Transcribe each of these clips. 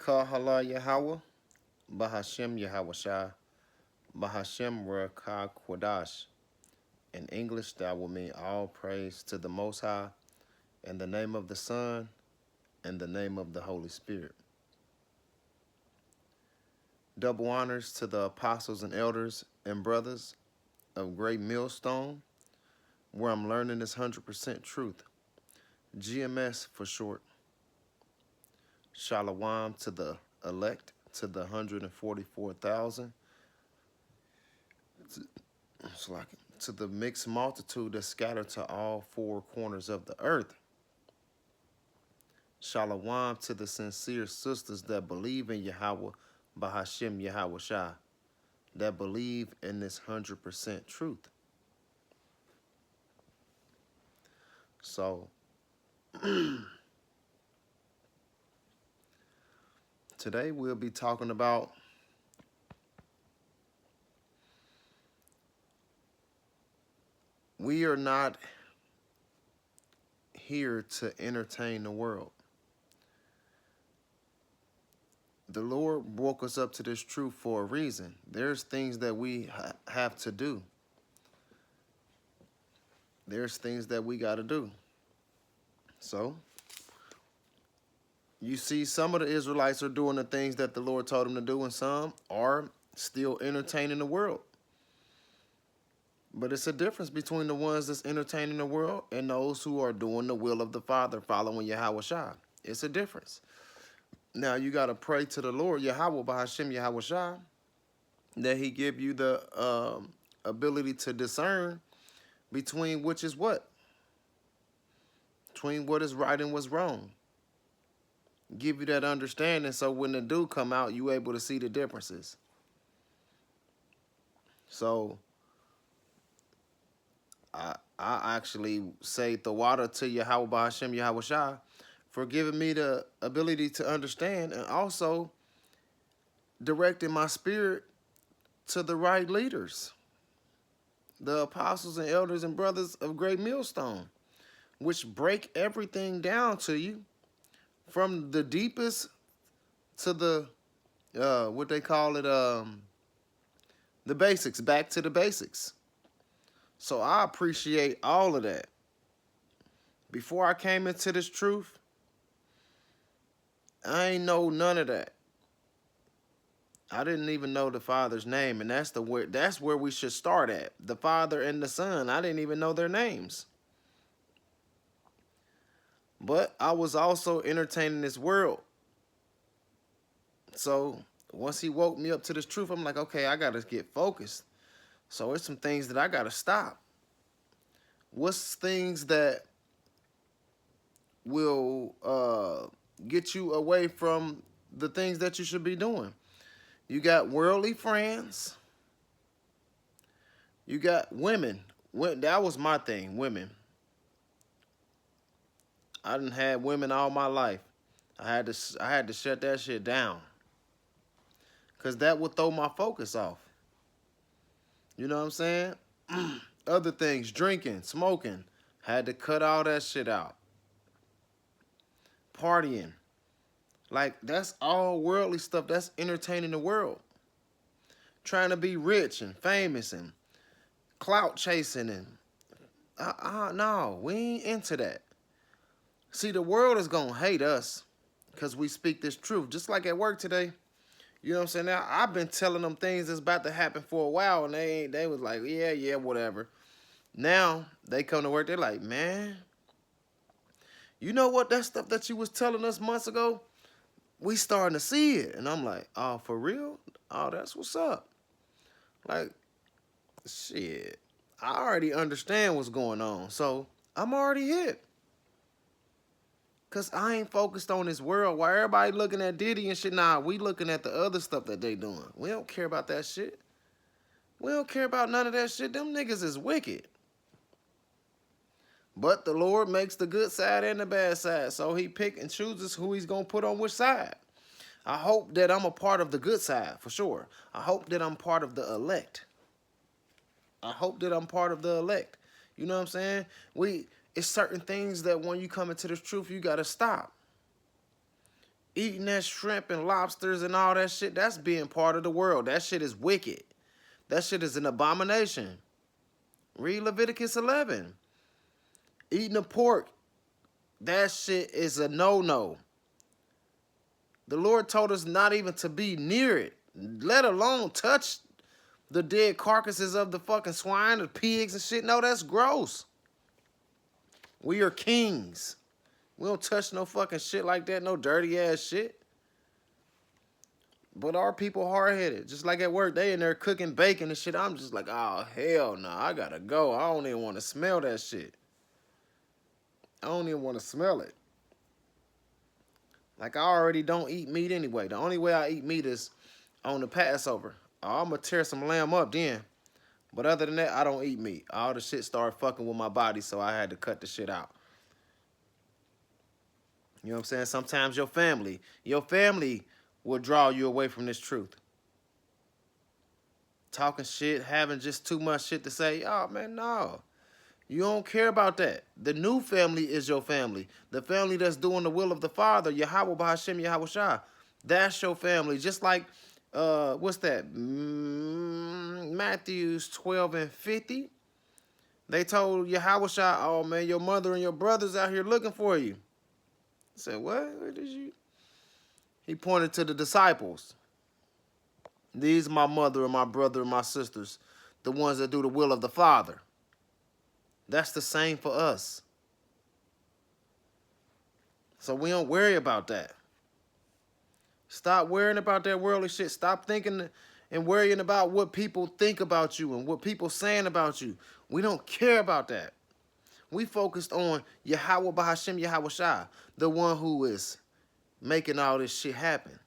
Kahala Yahweh, Bahashem Yahweh Shai, Bahashem Rekah Kwadash. In English, that will mean all praise to the Most High, in the name of the Son, and the name of the Holy Spirit. Double honors to the apostles and elders and brothers of Great Millstone, where I'm learning this 100% truth. GMS for short. Shalom to the elect, to the 144,000. It's like to the mixed multitude that's scattered to all four corners of the earth. Shalom to the sincere sisters that believe in Yahweh, Bahashem Yahweh Shai, that believe in this 100% truth. So, today we'll be talking about we are not here to entertain the world. The Lord woke us up to this truth for a reason. There's things that we have to do. There's things that we got to do. So, you see some of the Israelites are doing the things that the Lord told them to do, and some are still entertaining the world. But it's a difference between the ones that's entertaining the world and those who are doing the will of the Father, following Yahweh Shai. It's a difference. Now, you got to pray to the Lord, Yahweh, Bahashem Yahweh Shai, that he give you the ability to discern between which is what. Between what is right and what's wrong. Give you that understanding so when the do come out, you able to see the differences. So, I actually say the water to Yahweh Bahashem Yahweh Shai for giving me the ability to understand and also directing my spirit to the right leaders, the apostles and elders and brothers of Great Millstone, which break everything down to you from the deepest to the, what they call it, the basics, back to the basics. So I appreciate all of that. Before I came into this truth, I ain't know none of that. I didn't even know the Father's name, and that's where we should start at. The Father and the Son. I didn't even know their names. But I was also entertaining this world. So once he woke me up to this truth, I'm like, okay, I gotta get focused. So it's some things that I gotta stop. What's things that will get you away from the things that you should be doing? You got worldly friends. You got women. That was my thing, women. I done had women all my life. I had to shut that shit down. Cause that would throw my focus off. You know what I'm saying? Other things, drinking, smoking. Had to cut all that shit out. Partying. Like, that's all worldly stuff. That's entertaining the world. Trying to be rich and famous and clout chasing and no, we ain't into that. See, the world is gonna hate us because we speak this truth. Just like at work today. You know what I'm saying? Now, I've been telling them things that's about to happen for a while, and they was like, yeah, whatever. Now, they come to work, they're like, man, you know what? That stuff that you was telling us months ago, we starting to see it. And I'm like, oh, for real? Oh, that's what's up. Like, shit, I already understand what's going on. So, I'm already hit. Because I ain't focused on this world. While everybody looking at Diddy and shit, nah, we looking at the other stuff that they doing. We don't care about that shit. We don't care about none of that shit. Them niggas is wicked. But the Lord makes the good side and the bad side. So he pick and chooses who he's going to put on which side. I hope that I'm a part of the good side, for sure. I hope that I'm part of the elect. I hope that I'm part of the elect. You know what I'm saying? It's certain things that when you come into this truth, you got to stop. Eating that shrimp and lobsters and all that shit, that's being part of the world. That shit is wicked. That shit is an abomination. Read Leviticus 11. Eating the pork, that shit is a no-no. The Lord told us not even to be near it, let alone touch the dead carcasses of the fucking swine, the pigs and shit. No, that's gross. We are kings. We don't touch no fucking shit like that, no dirty ass shit. But our people hard-headed. Just like at work, they in there cooking bacon and shit. I'm just like, oh, hell no, I gotta go. I don't even want to smell that shit. I don't even want to smell it. Like, I already don't eat meat anyway. The only way I eat meat is on the Passover. I'm going to tear some lamb up then. But other than that, I don't eat meat. All the shit started fucking with my body, so I had to cut the shit out. You know what I'm saying? Sometimes your family will draw you away from this truth. Talking shit, having just too much shit to say. Oh, man, no. You don't care about that. The new family is your family. The family that's doing the will of the Father, Yahweh B'Hashem Yahweh Shah. That's your family. Just like, what's that? Matthews 12 and 50. They told Yahweh Shah, oh, man, your mother and your brothers out here looking for you. I said, what? Where did you? He pointed to the disciples. These are my mother and my brother and my sisters, the ones that do the will of the Father. That's the same for us. So we don't worry about that. Stop worrying about that worldly shit. Stop thinking and worrying about what people think about you and what people saying about you. We don't care about that. We focused on Yahweh B'Hashem Yahweh Shah, the one who is making all this shit happen.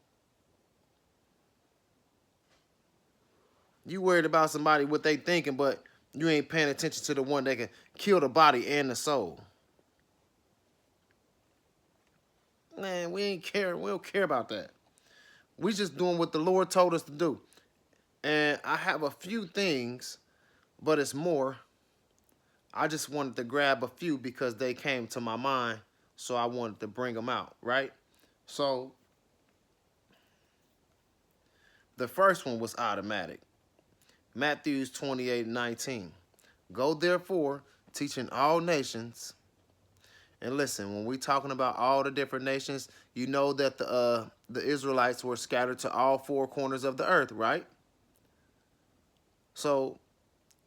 You worried about somebody, what they thinking, but you ain't paying attention to the one that can kill the body and the soul. Man, we ain't caring. We don't care about that. We just doing what the Lord told us to do. And I have a few things, but it's more. I just wanted to grab a few because they came to my mind, so I wanted to bring them out, right? So the first one was automatic. Matthew 28:19. Go therefore, teaching all nations. And listen, when we're talking about all the different nations, you know that the Israelites were scattered to all four corners of the earth, right? So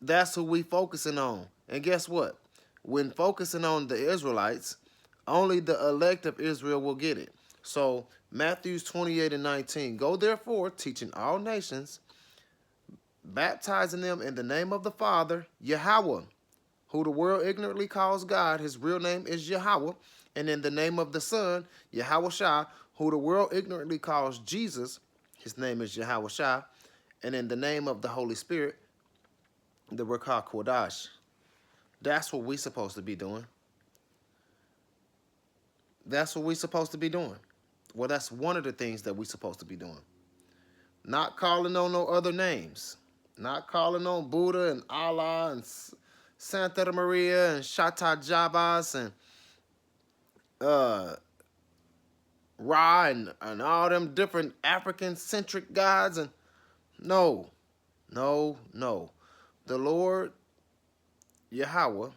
that's who we focusing on. And guess what? When focusing on the Israelites, only the elect of Israel will get it. So Matthew 28:19. Go therefore, teaching all nations, baptizing them in the name of the Father, Yahweh, who the world ignorantly calls God. His real name is Yahweh. And in the name of the Son, Yahweh Shah, who the world ignorantly calls Jesus. His name is Yahweh Shah. And in the name of the Holy Spirit, the Ruach Kodash. That's what we're supposed to be doing. That's what we're supposed to be doing. Well, that's one of the things that we're supposed to be doing. Not calling on no other names. Not calling on Buddha and Allah and Santa Maria and Shata Jabas and Ra and all them different African-centric gods. And no. The Lord, Yahweh,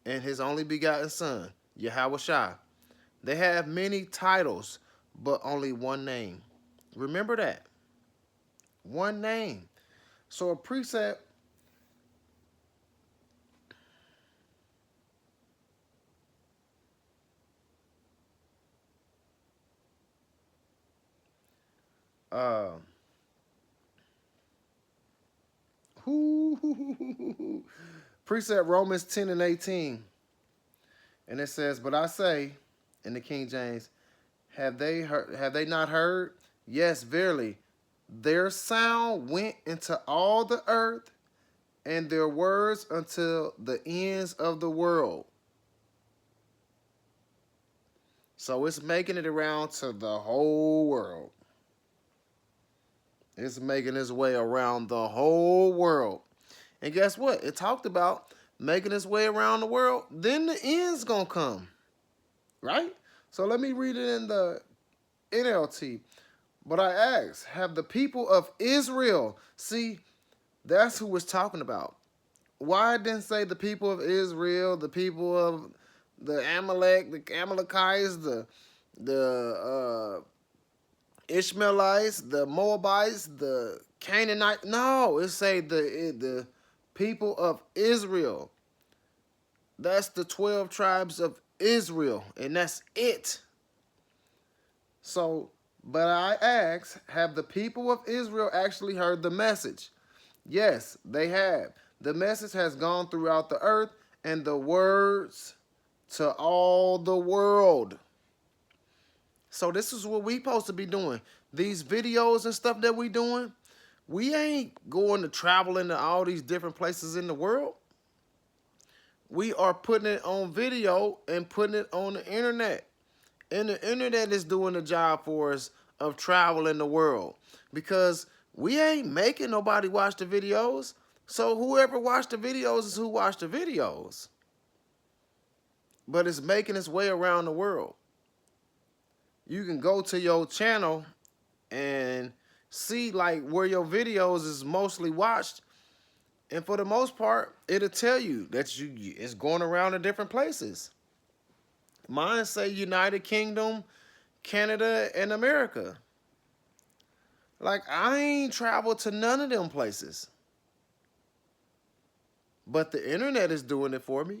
and his only begotten Son, Yahweh Shah. They have many titles, but only one name. Remember that. One name. So a precept precept Romans 10:18. And it says, but I say, in the King James, have they not heard? Yes, verily. Their sound went into all the earth, and their words until the ends of the world. So it's making it around to the whole world. It's making its way around the whole world. And guess what? It talked about making its way around the world. Then the end's going to come. Right? So let me read it in the NLT. But I ask, have the people of Israel, see, that's who we're talking about. Why didn't say the people of Israel, the people of the Amalek, the Amalekites, the Ishmaelites, the Moabites, the Canaanites? No, it say the people of Israel. That's the 12 tribes of Israel, and that's it. So, but I ask, have the people of Israel actually heard the message? Yes, they have. The message has gone throughout the earth, and the words to all the world. So this is what we supposed to be doing. These videos and stuff that we doing, we ain't going to travel into all these different places in the world. We are putting it on video and putting it on the internet. And the internet is doing the job for us of traveling the world. Because we ain't making nobody watch the videos. So whoever watched the videos is who watched the videos. But it's making its way around the world. You can go to your channel and see like where your videos is mostly watched. And for the most part, it'll tell you that it's going around to different places. Mine say United Kingdom, Canada, and America. Like, I ain't traveled to none of them places. But the internet is doing it for me.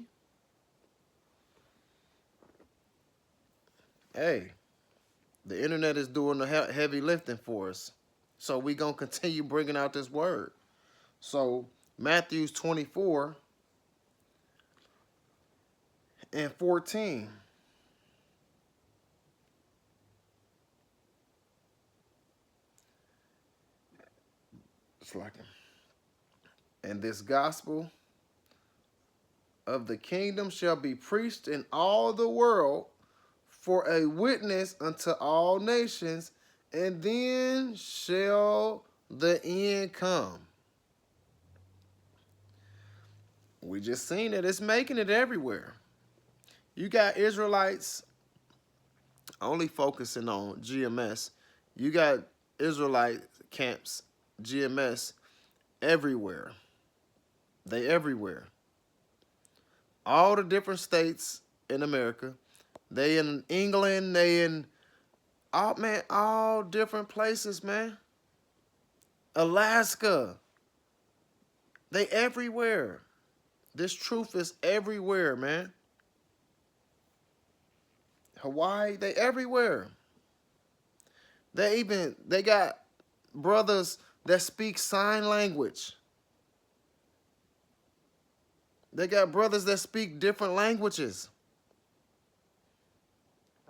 Hey, the internet is doing the heavy lifting for us. So we going to continue bringing out this word. So Matthew 24 and 14. It's like, and this gospel of the kingdom shall be preached in all the world for a witness unto all nations, and then shall the end come. We just seen it. It's making it everywhere. You got Israelites only focusing on GMS. You got Israelite camps, GMS, everywhere. They everywhere. All the different states in America. They in England, they in all different places, man. Alaska. They everywhere. This truth is everywhere, man. Hawaii, they everywhere. They got brothers that speak sign language. They got brothers that speak different languages.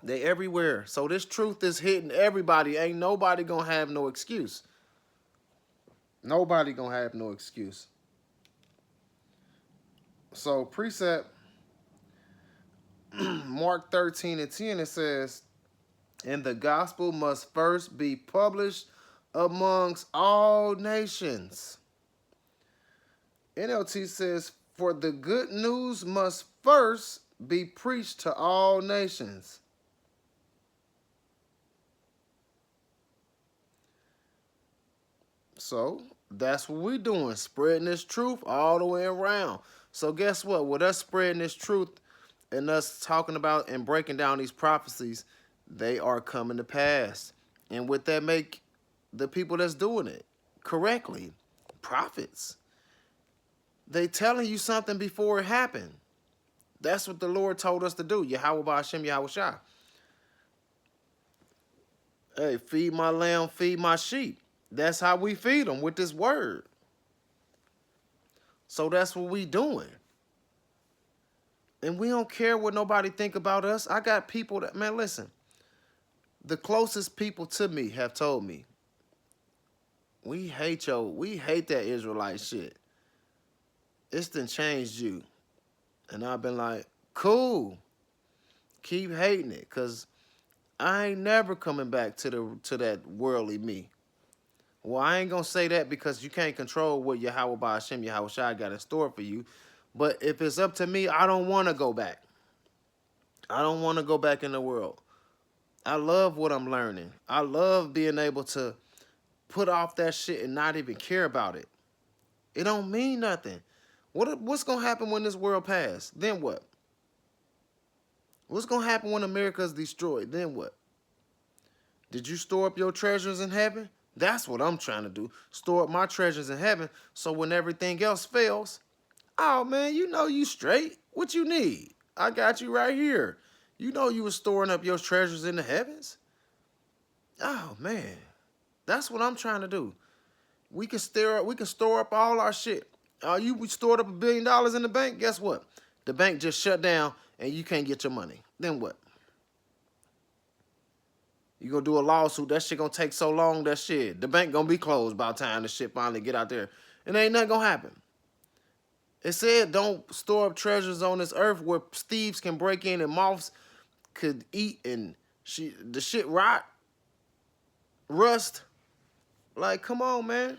They everywhere. So this truth is hitting everybody. Ain't nobody gonna have no excuse. Nobody gonna have no excuse. So precept Mark 13 and 10, it says, and the gospel must first be published amongst all nations. NLT says, for the good news must first be preached to all nations. So that's what we're doing, spreading this truth all the way around. So guess what? With us spreading this truth and us talking about and breaking down these prophecies, they are coming to pass. And with that, make the people that's doing it correctly prophets. They telling you something before it happened. That's what the Lord told us to do. Yahweh Ba'ashem Yahweh Shah. Hey, feed my lamb, feed my sheep. That's how we feed them, with this word. So that's what we doing. And we don't care what nobody think about us. I got people that, man, listen. The closest people to me have told me, we hate that Israelite shit. It's done changed you. And I've been like, cool. Keep hating it, because I ain't never coming back to that worldly me. Well, I ain't going to say that because you can't control what Yahweh Ba'ashem Yahweh Shai got in store for you. But if it's up to me, I don't want to go back. I don't want to go back in the world. I love what I'm learning. I love being able to put off that shit and not even care about it. It don't mean nothing. What's gonna happen when this world passes? Then what? What's gonna happen when America is destroyed? Then what? Did you store up your treasures in heaven? That's what I'm trying to do. Store up my treasures in heaven so when everything else fails, oh man, you know you straight. What you need? I got you right here. You know you was storing up your treasures in the heavens. Oh man, that's what I'm trying to do. We can store up all our shit. We stored up $1 billion in the bank. Guess what? The bank just shut down and you can't get your money. Then what? You gonna do a lawsuit? That shit gonna take so long. That shit, the bank gonna be closed by the time the shit finally get out there, and ain't nothing gonna happen. It said don't store up treasures on this earth where thieves can break in and moths could eat and the shit rust. Like, come on, man.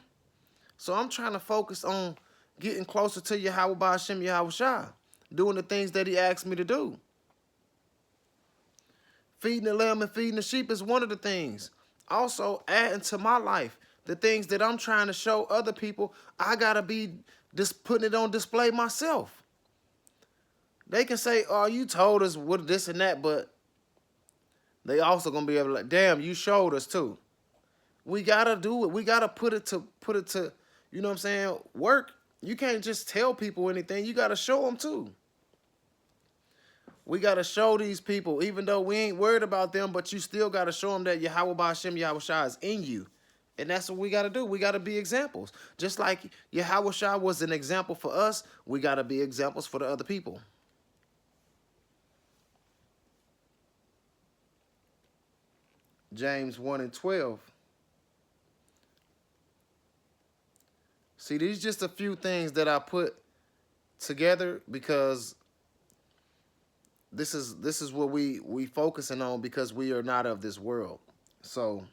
So I'm trying to focus on getting closer to Yahweh Ba'Shem Yahweh Shai, doing the things that he asked me to do. Feeding the lamb and feeding the sheep is one of the things. Also, adding to my life the things that I'm trying to show other people, I gotta be just putting it on display myself. They can say, oh, you told us what this and that, but they also gonna be able to like, damn, you showed us too. We gotta do it. We gotta put it to, you know what I'm saying, work. You can't just tell people anything. You gotta show them too. We got to show these people, even though we ain't worried about them, but you still got to show them that Yahweh Ba'Shem Yahweh Shai is in you. And that's what we got to do. We got to be examples. Just like Yahweh Shai was an example for us, we got to be examples for the other people. James 1:12. See, these just a few things that I put together because this is what we focusing on because we are not of this world. So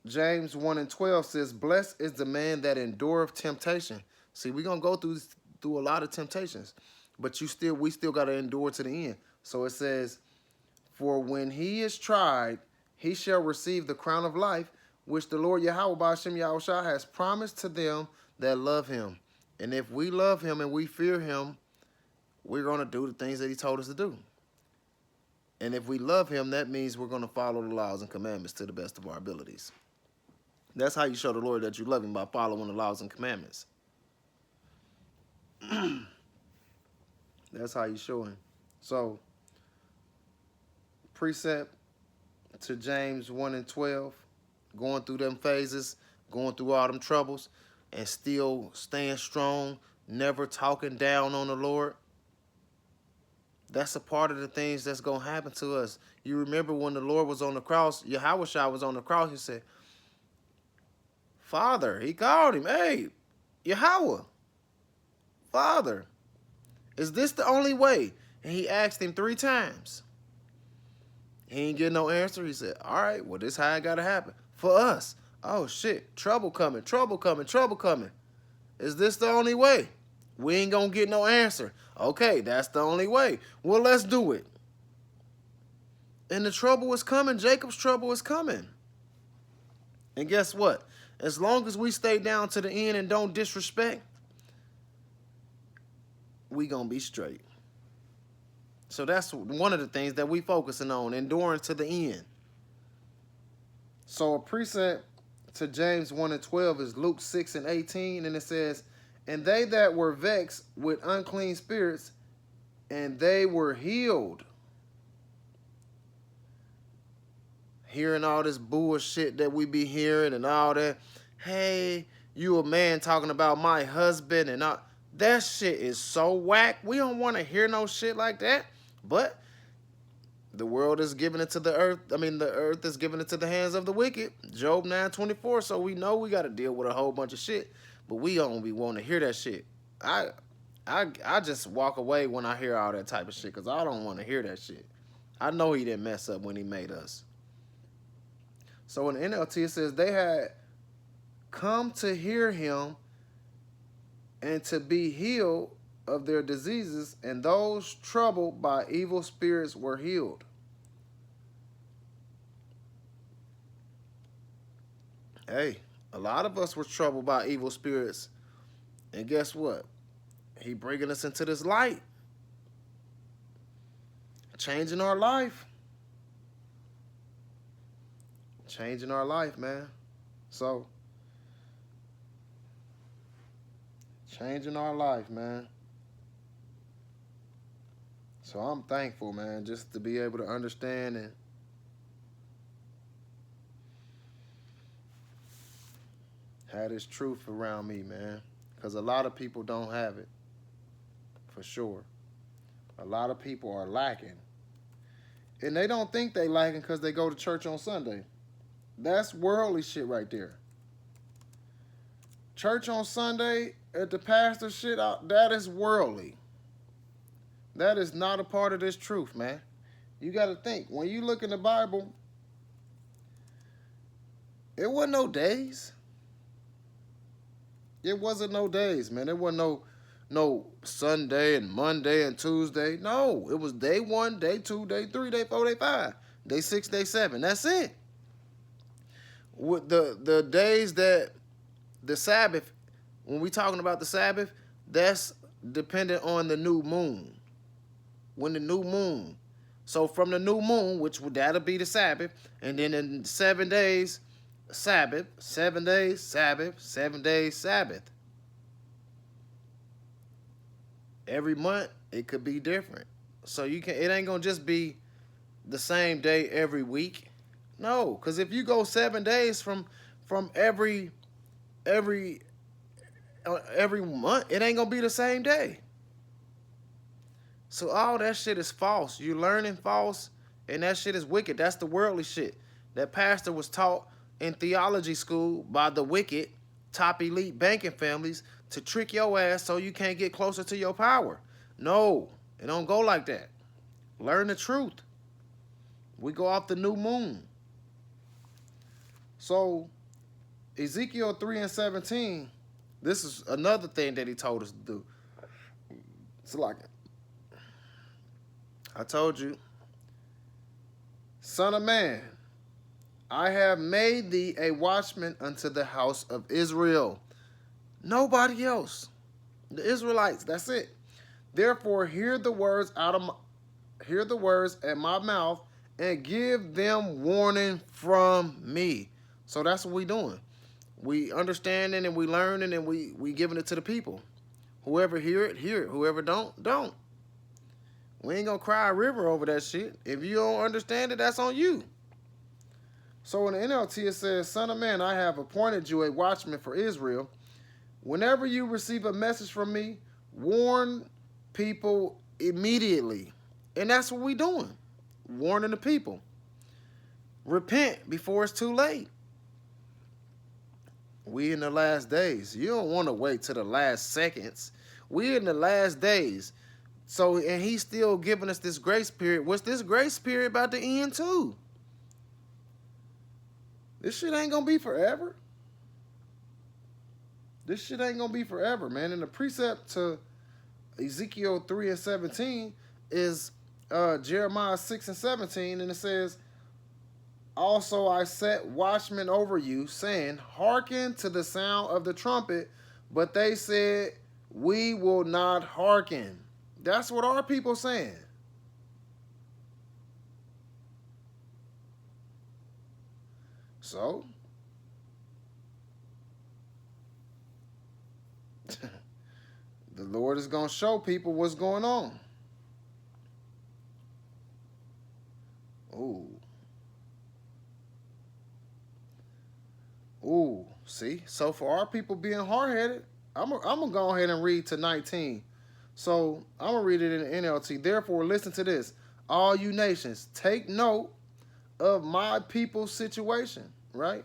James 1:12 says, blessed is the man that endureth temptation. See, we're gonna go through a lot of temptations, but we still gotta endure to the end. So it says, for when he is tried, he shall receive the crown of life, which the Lord Yahweh Ba'Shem Yahweh Shai has promised to them that love him. And if we love him and we fear him, we're going to do the things that he told us to do. And if we love him, that means we're going to follow the laws and commandments to the best of our abilities. That's how you show the Lord that you love him, by following the laws and commandments. That's how you show him. So, precept to James 1:12, going through them phases, going through all them troubles, and still staying strong, never talking down on the Lord. That's a part of the things that's going to happen to us. You remember when the Lord was on the cross, Yahweh Shai was on the cross, he said, Father, he called him, hey, Yahweh, Father, is this the only way? And he asked him 3 times. He ain't get no answer. He said, all right, well, this is how it got to happen. For us, oh, shit, trouble coming, trouble coming, trouble coming. Is this the only way? We ain't going to get no answer. Okay, that's the only way. Well, let's do it. And the trouble is coming. Jacob's trouble is coming. And guess what? As long as we stay down to the end and don't disrespect, we going to be straight. So that's one of the things that we focusing on, enduring to the end. So a precept to James 1:12 is Luke 6:18, and it says, and they that were vexed with unclean spirits, and they were healed. Hearing all this bullshit that we be hearing and all that. Hey, you a man talking about my husband and all. That shit is so whack. We don't want to hear no shit like that. But the world is giving it to the earth. I mean, the earth is giving it to the hands of the wicked. Job 9:24. So we know we got to deal with a whole bunch of shit. But we don't be wanting to hear that shit. I just walk away when I hear all that type of shit because I don't want to hear that shit. I know he didn't mess up when he made us. So in the NLT, it says they had come to hear him and to be healed of their diseases, and those troubled by evil spirits were healed. Hey, a lot of us were troubled by evil spirits, and guess what? He bringing us into this light, changing our life, changing our life, man. So, changing our life, man. So I'm thankful, man, just to be able to understand and have this truth around me, man. Because a lot of people don't have it, for sure. A lot of people are lacking. And they don't think they lacking because they go to church on Sunday. That's worldly shit right there. Church on Sunday at the pastor shit, that is worldly. That is not a part of this truth, man. You got to think. When you look in the Bible, it wasn't no days. It wasn't no days, man. It wasn't no Sunday and Monday and Tuesday. No, it was day 1, day 2, day 3, day 4, day 5, day 6, day 7. That's it. With the days that the Sabbath, when we talking about the Sabbath, that's dependent on the new moon. When the new moon. So from the new moon, which would that'll be the Sabbath, and then in 7 days, Sabbath, 7 days, Sabbath, 7 days, Sabbath. Every month it could be different. So it ain't gonna just be the same day every week. No, because if you go 7 days from every month, it ain't gonna be the same day. So all that shit is false. You learning false, and that shit is wicked. That's the worldly shit. That pastor was taught in theology school by the wicked, top elite banking families to trick your ass so you can't get closer to your power. No, it don't go like that. Learn the truth. We go off the new moon. So Ezekiel 3:17, this is another thing that he told us to do. It's like, I told you, son of man, I have made thee a watchman unto the house of Israel. Nobody else. The Israelites, that's it. Therefore, hear the words at my mouth and give them warning from me. So that's what we doing. We understanding and we learning and we giving it to the people. Whoever hear it, hear it. Whoever don't. We ain't gonna cry a river over that shit. If you don't understand it, that's on you. So in the NLT it says, son of man, I have appointed you a watchman for Israel. Whenever you receive a message from me, warn people immediately. And that's what we doing. Warning the people. Repent before it's too late. We in the last days. You don't want to wait to the last seconds. We in the last days. So, and he's still giving us this grace period. What's this grace period about to end too? This shit ain't gonna be forever. This shit ain't gonna be forever, man. And the precept to Ezekiel 3:17 is Jeremiah 6:17, and it says, also I set watchmen over you, saying, hearken to the sound of the trumpet, but they said, we will not hearken. That's what our people saying. So, the Lord is going to show people what's going on. Ooh, see? So for our people being hard-headed, I'm going to go ahead and read to 19. So I'm going to read it in the NLT. Therefore, listen to this. All you nations, take note of my people's situation, right?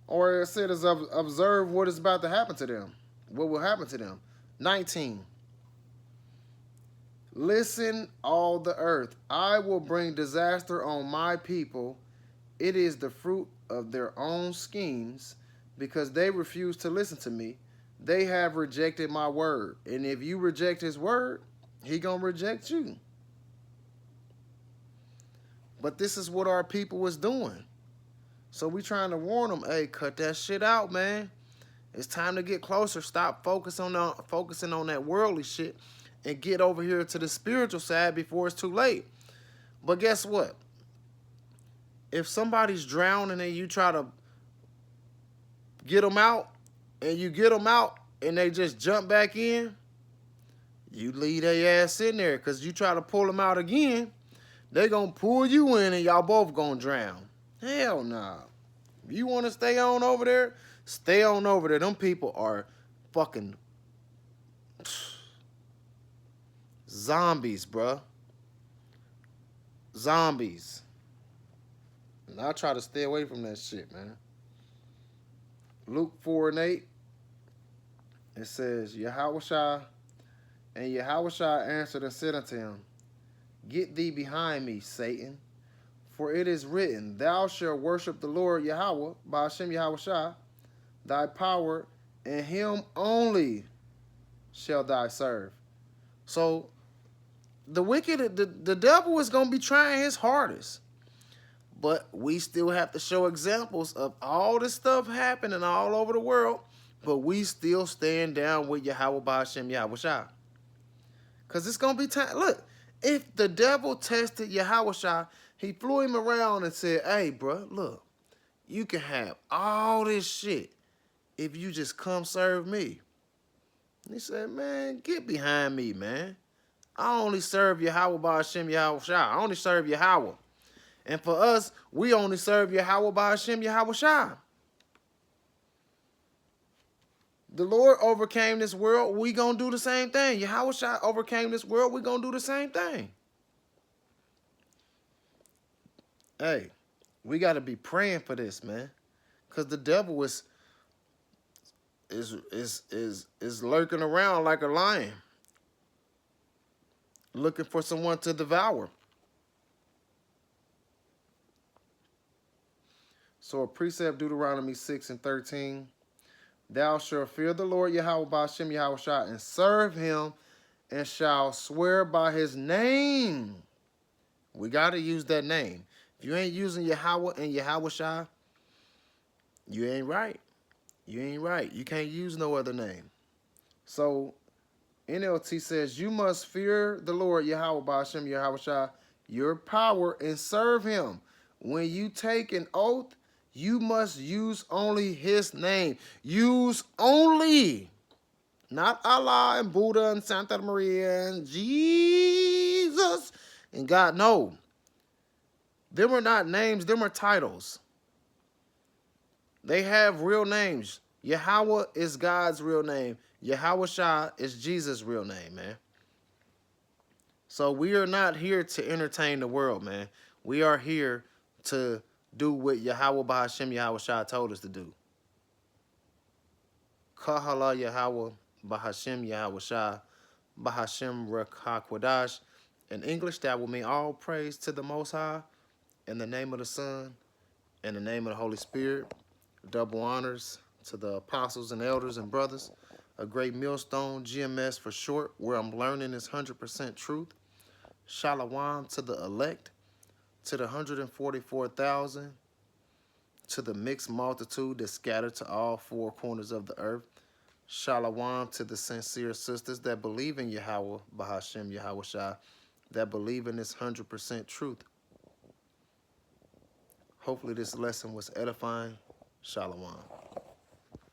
Or it said, observe what is about to happen to them. What will happen to them? 19. Listen, all the earth. I will bring disaster on my people. It is the fruit of their own schemes, because they refuse to listen to me. they have rejected my word. And if you reject his word, he gonna reject you. But this is what our people was doing. So we trying to warn them, hey, cut that shit out, man. It's time to get closer. Stop focusing on that worldly shit and get over here to the spiritual side before it's too late. But guess what? If somebody's drowning and you try to get them out, and you get them out and they just jump back in, you leave their ass in there, because you try to pull them out again, they gonna pull you in and y'all both gonna drown. Hell nah. If you want to stay on over there, stay on over there. Them people are fucking zombies, bruh. Zombies. And I try to stay away from that shit, man. Luke 4:8, it says, Yahushua, and Yahushua answered and said unto him, Get thee behind me, Satan, for it is written, Thou shalt worship the Lord Yahweh, by Hashem Yahushua, thy power, and him only shall thou serve. So the wicked, the devil is going to be trying his hardest. But we still have to show examples of all this stuff happening all over the world, but we still stand down with Yahweh Ba'ashem Yahushua. Because it's going to be time. Look, if the devil tested Yahushua, he flew him around and said, hey, bro, look, you can have all this shit if you just come serve me. And he said, man, get behind me, man. I only serve Yahweh Ba'ashem Yahushua. I only serve Yahweh. And for us, we only serve Yahweh Ba'ashem Yahushua. The Lord overcame this world. We gonna do the same thing. Yahushua overcame this world. We gonna do the same thing. Hey, we gotta be praying for this, man, because the devil is lurking around like a lion, looking for someone to devour. So a precept, Deuteronomy 6:13. Thou shalt fear the Lord Yahweh Ba'ashem Yahushua and serve him, and shall swear by his name. We got to use that name. If you ain't using Yahweh and Yahushua, you ain't right. You ain't right. You can't use no other name. So NLT says, you must fear the Lord Yahweh Ba'ashem Yahushua, your power, and serve him. When you take an oath, you must use only his name. Use only. Not Allah and Buddha and Santa Maria and Jesus and God. No. Them are not names. Them are titles. They have real names. Yahweh is God's real name. Yahushua is Jesus' real name, man. So we are not here to entertain the world, man. We are here to do what Yahweh Ba'ashem Yahushua told us to do. Kahala Yahweh Ba'ashem Yahushua Ba'ashem Rekakwadash. In English, that will mean all praise to the Most High, in the name of the Son, in the name of the Holy Spirit. Double honors to the apostles and elders and brothers. A great millstone, GMS for short, where I'm learning is 100% truth. Shalom to the elect, to the 144,000, to the mixed multitude that scattered to all four corners of the earth. Shalom to the sincere sisters that believe in Yahweh, Ba'ashem Yahushua, that believe in this 100% truth. Hopefully this lesson was edifying. Shalom.